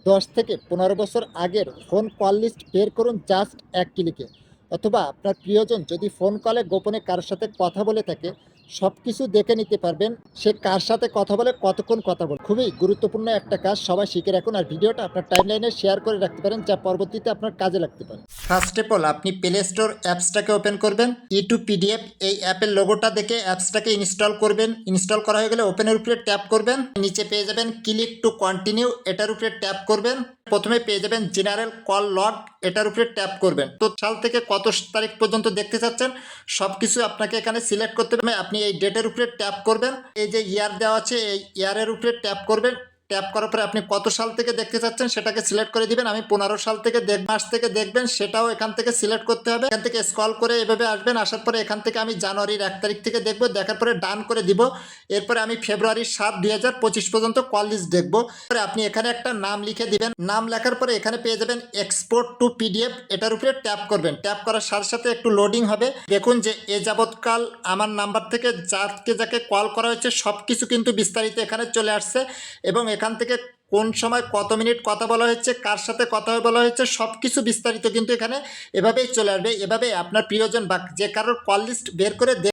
10 থেকে 15 বছর আগের ফোন কল লিস্ট বের করুন জাস্ট এক ক্লিকে। অথবা আপনার প্রিয়জন যদি ফোন কলে গোপনে কারোর সাথে কথা বলে থাকে, সব কিছু দেখে নিতে পারবেন সে কার সাথে কথা বলে, কতক্ষণ কথা বলে। খুবই গুরুত্বপূর্ণ একটা কাজ, সবাই শিখে রাখুন আর ভিডিওটা আপনার টাইমলাইনে শেয়ার করে রাখতে পারেন, যা পরবর্তীতে আপনার কাজে লাগতে পারে। ফার্স্ট অফ অল আপনি প্লে স্টোর অ্যাপসটাকে ওপেন করবেন। ইউটিউব পিডিএফ এই অ্যাপের লোগোটা দেখে অ্যাপসটাকে ইনস্টল করবেন। ইনস্টল করা হয়ে গেলে ওপেনের উপরে ট্যাপ করবেন, নিচে পেয়ে যাবেন ক্লিক টু কন্টিনিউ, এটার উপরে ট্যাপ করবেন। প্রথমে পেয়ে যাবেন জেনারেল কল লগ, এটার উপরে ট্যাপ করবেন। তো সাল থেকে কত তারিখ পর্যন্ত দেখতে চাচ্ছেন সব কিছু আপনাকে এখানে সিলেক্ট করতে হবে। আপনি এই ডেটের উপরে ট্যাপ করবেন, এই যে ইয়ার দেওয়া আছে এই ইয়ারের উপরে ট্যাপ করবেন। ট্যাপ করার পরে আপনি কত সাল থেকে দেখতে চাচ্ছেন সেটাকে সিলেক্ট করে দিবেন। আমি 15 সাল থেকে মাস থেকে দেখবেন সেটাও এখান থেকে সিলেক্ট করতে হবে। এখান থেকে স্ক্রল করে এভাবে আসবেন, আসার পরে এখান থেকে আমি জানুয়ারির 1 তারিখ থেকে দেখবো, দেখার পরে ডান করে দিব। এরপরে আমি ফেব্রুয়ারি 7, 2025 পর্যন্ত কল লিস্ট দেখবো। আপনি এখানে একটা নাম লিখে দিবেন। নাম লেখার পরে এখানে পেয়ে যাবেন এক্সপোর্ট টু পিডিএফ, এটার উপরে ট্যাপ করবেন। ট্যাপ করার সাথে সাথে একটু লোডিং হবে। দেখুন যে এ যাবৎকাল আমার নাম্বার থেকে যাকে কল করা হয়েছে সব কিছু কিন্তু বিস্তারিত এখানে চলে আসছে, এবং এখান থেকে কোন সময় কত মিনিট কথা বলা হয়েছে, কার সাথে কথা বলা হয়েছে, সব কিছু বিস্তারিত কিন্তু এখানে এভাবেই চলে আসবে। এভাবে আপনার প্রিয়জন বা যে কারোর কল লিস্ট বের করে